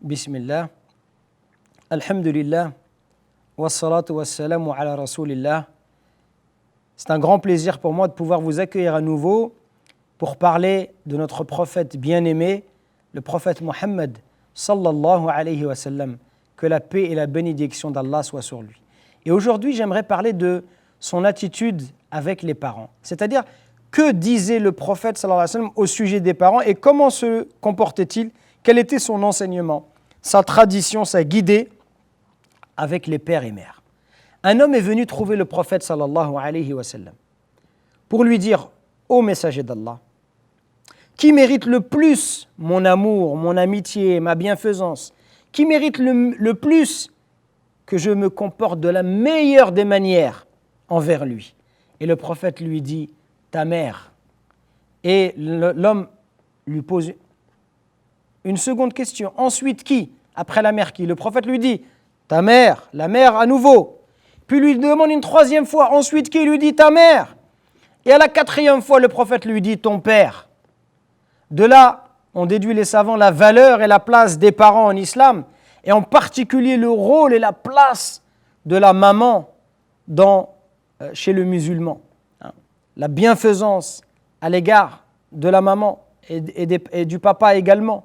Bismillah, Alhamdulillah, wassalatu wassalamu ala rasulillah. C'est un grand plaisir pour moi de pouvoir vous accueillir à nouveau pour parler de notre prophète bien-aimé, le prophète Mohammed sallallahu alayhi wa sallam, que la paix et la bénédiction d'Allah soient sur lui. Et aujourd'hui, j'aimerais parler de son attitude avec les parents, c'est-à-dire que disait le prophète sallallahu alayhi wa sallam au sujet des parents et comment se comportait-il, quel était son enseignement, sa tradition, sa guidée avec les pères et mères. Un homme est venu trouver le prophète sallallahu alayhi wa sallam pour lui dire: ô messager d'Allah, qui mérite le plus mon amour, mon amitié, ma bienfaisance, qui mérite le plus que je me comporte de la meilleure des manières envers lui. Et le prophète lui dit: ta mère. Et l'homme lui pose une seconde question. Ensuite, qui? Après la mère, qui? Le prophète lui dit: ta mère, la mère à nouveau. Puis lui demande une troisième fois. Ensuite, qui? Lui dit: ta mère. Et à la quatrième fois, le prophète lui dit: ton père. De là, on déduit les savants la valeur et la place des parents en islam, et en particulier le rôle et la place de la maman chez le musulman. La bienfaisance à l'égard de la maman et du papa également.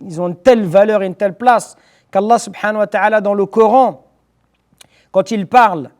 Ils ont une telle valeur et une telle place qu'Allah subhanahu wa ta'ala dans le Coran, quand il parle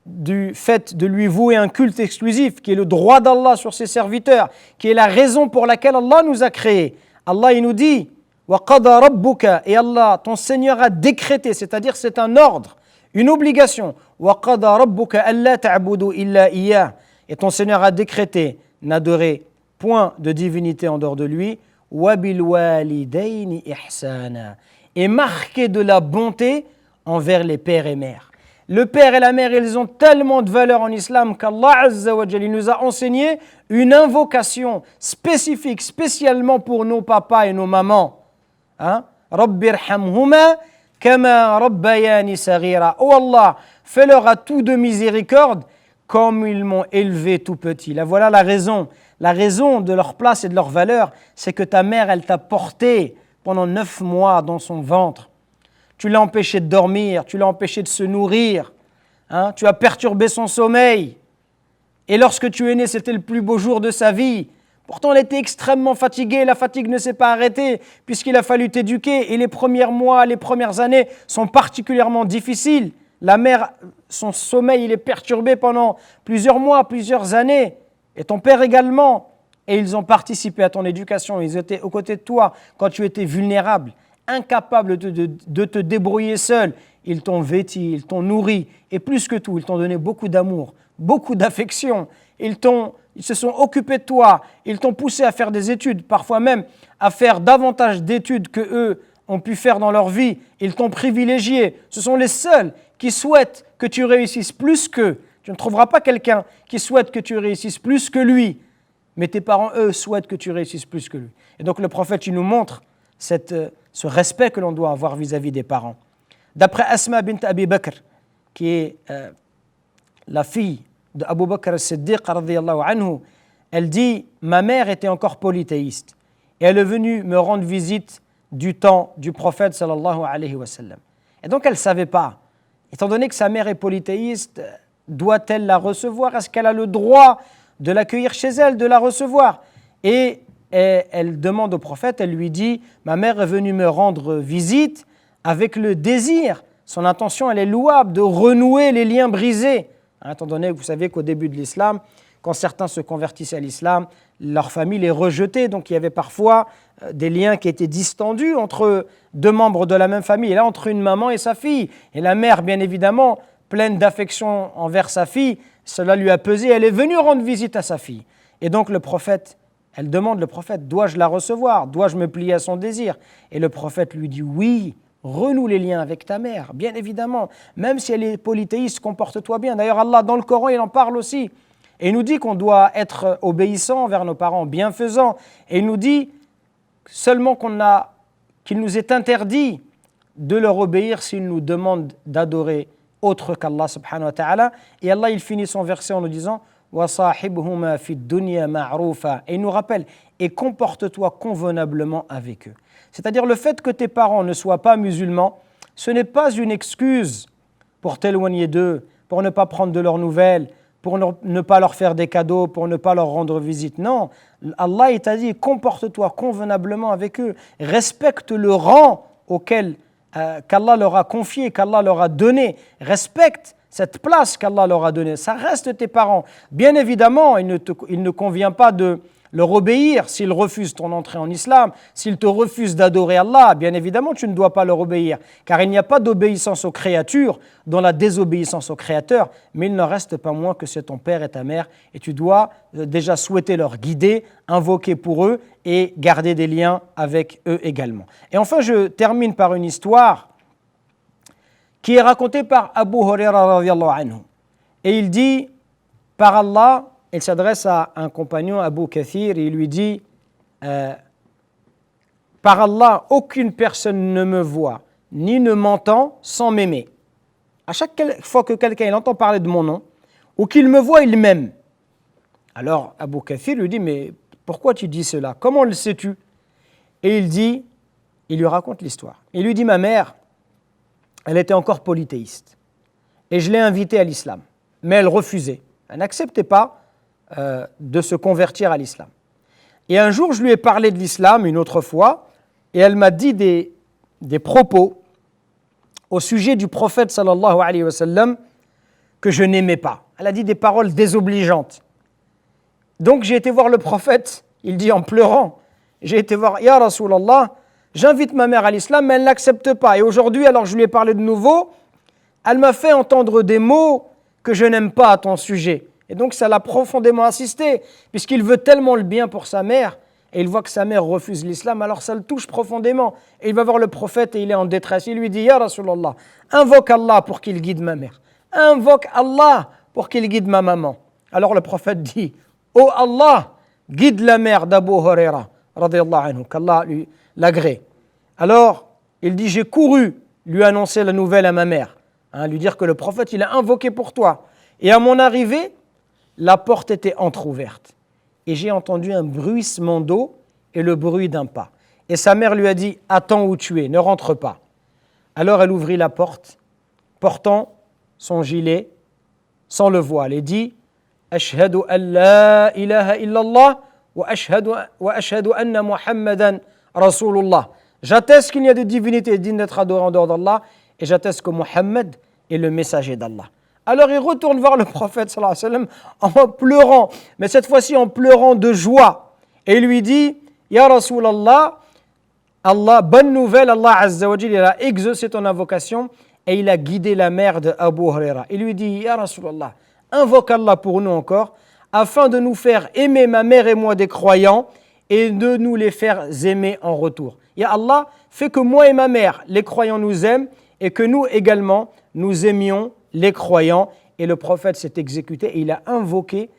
du fait de lui vouer un culte exclusif, qui est le droit d'Allah sur ses serviteurs, qui est la raison pour laquelle Allah nous a créés, Allah il nous dit: wa qada rabbuka, et Allah, ton Seigneur, a décrété, c'est-à-dire c'est un ordre, une obligation, wa qada rabbuka alla ta'budu illa iyyah, et ton Seigneur a décrété: n'adorez point de divinité en dehors de lui, wa bil walidayni ihsana, et marquez de la bonté envers les pères et mères. Le père et la mère, ils ont tellement de valeur en islam qu'Allah Azza wa Jalla nous a enseigné une invocation spécifique, spécialement pour nos papas et nos mamans. Rabbirhamhuma kama rabbayani saghira. Oh Allah, fais-leur à tous de miséricorde comme ils m'ont élevé tout petit. Là, voilà la raison. La raison de leur place et de leur valeur, c'est que ta mère, elle t'a porté pendant 9 mois dans son ventre. Tu l'as empêché de dormir, tu l'as empêché de se nourrir, tu as perturbé son sommeil. Et lorsque tu es né, c'était le plus beau jour de sa vie. Pourtant, elle était extrêmement fatiguée, la fatigue ne s'est pas arrêtée puisqu'il a fallu t'éduquer. Et les premiers mois, les premières années sont particulièrement difficiles. La mère, son sommeil, il est perturbé pendant plusieurs mois, plusieurs années. Et ton père également. Et ils ont participé à ton éducation, ils étaient aux côtés de toi quand tu étais vulnérable, incapable de te débrouiller seul. Ils t'ont vêti, ils t'ont nourri, et plus que tout, ils t'ont donné beaucoup d'amour, beaucoup d'affection. Ils se sont occupés de toi, ils t'ont poussé à faire des études, parfois même à faire davantage d'études que eux ont pu faire dans leur vie. Ils t'ont privilégié. Ce sont les seuls qui souhaitent que tu réussisses plus qu'eux. Tu ne trouveras pas quelqu'un qui souhaite que tu réussisses plus que lui, mais tes parents, eux, souhaitent que tu réussisses plus que lui. Et donc le prophète, il nous montre ce respect que l'on doit avoir vis-à-vis des parents. D'après Asma bint Abi Bakr, qui est la fille d'Abu Bakr as-Siddiq radiyallahu anhu, elle dit: ma mère était encore polythéiste et elle est venue me rendre visite du temps du prophète sallallahu alayhi wa sallam. Et donc elle ne savait pas, étant donné que sa mère est polythéiste, doit-elle la recevoir? Est-ce qu'elle a le droit de l'accueillir chez elle, de la recevoir? Et elle demande au prophète, elle lui dit: ma mère est venue me rendre visite avec le désir, son intention elle est louable, de renouer les liens brisés. Étant donné que vous savez qu'au début de l'islam, quand certains se convertissaient à l'islam, leur famille les rejetait, donc il y avait parfois des liens qui étaient distendus entre deux membres de la même famille, et là entre une maman et sa fille. Et la mère, bien évidemment, pleine d'affection envers sa fille, cela lui a pesé, elle est venue rendre visite à sa fille. Et donc elle demande le prophète: dois-je la recevoir? Dois-je me plier à son désir? Et le prophète lui dit: oui, renoue les liens avec ta mère, bien évidemment. Même si elle est polythéiste, comporte-toi bien. D'ailleurs, Allah, dans le Coran, il en parle aussi. Et il nous dit qu'on doit être obéissant envers nos parents, bienfaisant. Et il nous dit seulement qu'il nous est interdit de leur obéir s'ils nous demandent d'adorer autre qu'Allah subhanahu wa ta'ala. Et Allah, il finit son verset en nous disant: وَصَاحِبْهُمَا فِي الدُّنْيَا مَعْرُوفًا. Et il nous rappelle, et comporte-toi convenablement avec eux. C'est-à-dire le fait que tes parents ne soient pas musulmans, ce n'est pas une excuse pour t'éloigner d'eux, pour ne pas prendre de leurs nouvelles, pour ne pas leur faire des cadeaux, pour ne pas leur rendre visite. Non, Allah il t'a dit, comporte-toi convenablement avec eux, respecte le rang auquel qu'Allah leur a confié, qu'Allah leur a donné, respecte cette place qu'Allah leur a donnée. Ça reste tes parents. Bien évidemment, il ne convient pas de leur obéir s'ils refusent ton entrée en islam, s'ils te refusent d'adorer Allah. Bien évidemment, tu ne dois pas leur obéir, car il n'y a pas d'obéissance aux créatures dans la désobéissance au Créateur, mais il n'en reste pas moins que c'est ton père et ta mère, et tu dois déjà souhaiter leur guider, invoquer pour eux et garder des liens avec eux également. Et enfin, je termine par une histoire qui est racontée par Abu Huraira radiyallahu anhu. Et il dit, par Allah, il s'adresse à un compagnon, Abu Kathir, et il lui dit, par Allah, aucune personne ne me voit, ni ne m'entend sans m'aimer. À chaque fois que quelqu'un entend parler de mon nom, ou qu'il me voit, il m'aime. Alors Abu Kathir lui dit, mais pourquoi tu dis cela? Comment le sais-tu? Et il lui raconte l'histoire. Il lui dit, ma mère, elle était encore polythéiste. Et je l'ai invitée à l'islam. Mais elle refusait. Elle n'acceptait pas de se convertir à l'islam. Et un jour, je lui ai parlé de l'islam une autre fois, et elle m'a dit des propos au sujet du prophète sallallahu alayhi wa sallam que je n'aimais pas. Elle a dit des paroles désobligeantes. Donc j'ai été voir le prophète, il dit en pleurant, j'ai été voir, Ya Rasulallah, j'invite ma mère à l'islam, mais elle n'accepte pas. Et aujourd'hui, alors je lui ai parlé de nouveau, elle m'a fait entendre des mots que je n'aime pas à ton sujet. Et donc ça l'a profondément insisté, puisqu'il veut tellement le bien pour sa mère, et il voit que sa mère refuse l'islam, alors ça le touche profondément. Et il va voir le prophète et il est en détresse. Il lui dit, Ya Rasulallah, invoque Allah pour qu'il guide ma mère. Invoque Allah pour qu'il guide ma maman. Alors le prophète dit, oh Allah, guide la mère d'Abu Huraira, radiyallahu anhu, qu'Allah lui l'agrée. Alors il dit, j'ai couru lui annoncer la nouvelle à ma mère, lui dire que le prophète il a invoqué pour toi. Et à mon arrivée, la porte était entr'ouverte. Et j'ai entendu un bruissement d'eau et le bruit d'un pas. Et sa mère lui a dit, attends où tu es, ne rentre pas. Alors elle ouvrit la porte, portant son gilet, sans le voile, et dit, Ashhadu an la ilaha illallah wa ashhadu anna Muhammadan Rasulullah. J'atteste qu'il n'y a de divinité digne d'être adorée en dehors d'Allah, et j'atteste que Muhammad est le messager d'Allah. Alors il retourne voir le prophète sallallahu alayhi wa sallam en pleurant, mais cette fois-ci en pleurant de joie. Et il lui dit, Ya Rasulallah, Allah, bonne nouvelle, Allah Azza wa Jalla, il a exaucé ton invocation et il a guidé la mère de Abu Huraira. Il lui dit, Ya Rasulallah, invoque Allah pour nous encore, afin de nous faire aimer ma mère et moi des croyants et de nous les faire aimer en retour. Ya Allah, fais que moi et ma mère, les croyants nous aiment et que nous également, nous aimions les croyants. Et le prophète s'est exécuté et il a invoqué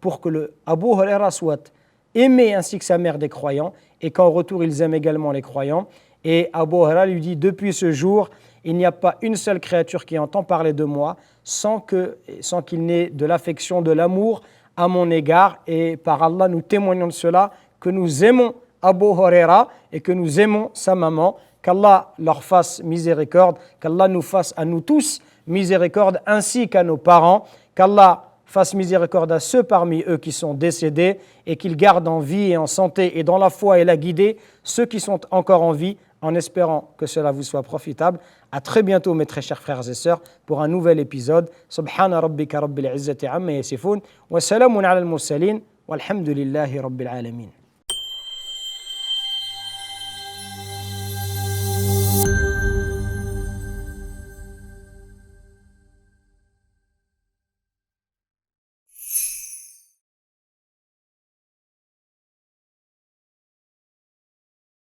pour que le Abu Huraira soit aimé ainsi que sa mère des croyants et qu'en retour ils aiment également les croyants. Et Abu Huraira lui dit, depuis ce jour, il n'y a pas une seule créature qui entend parler de moi sans qu'il n'ait de l'affection, de l'amour à mon égard. Et par Allah, nous témoignons de cela, que nous aimons Abu Huraira et que nous aimons sa maman. Qu'Allah leur fasse miséricorde, qu'Allah nous fasse à nous tous miséricorde ainsi qu'à nos parents, qu'Allah fasse miséricorde à ceux parmi eux qui sont décédés et qu'il garde en vie et en santé et dans la foi et la guidée ceux qui sont encore en vie, en espérant que cela vous soit profitable. À très bientôt mes très chers frères et sœurs pour un nouvel épisode. Subhana rabbika rabbil izzati amma yasifun wa salamun ala al-mursalin walhamdulillahi rabbil alamin.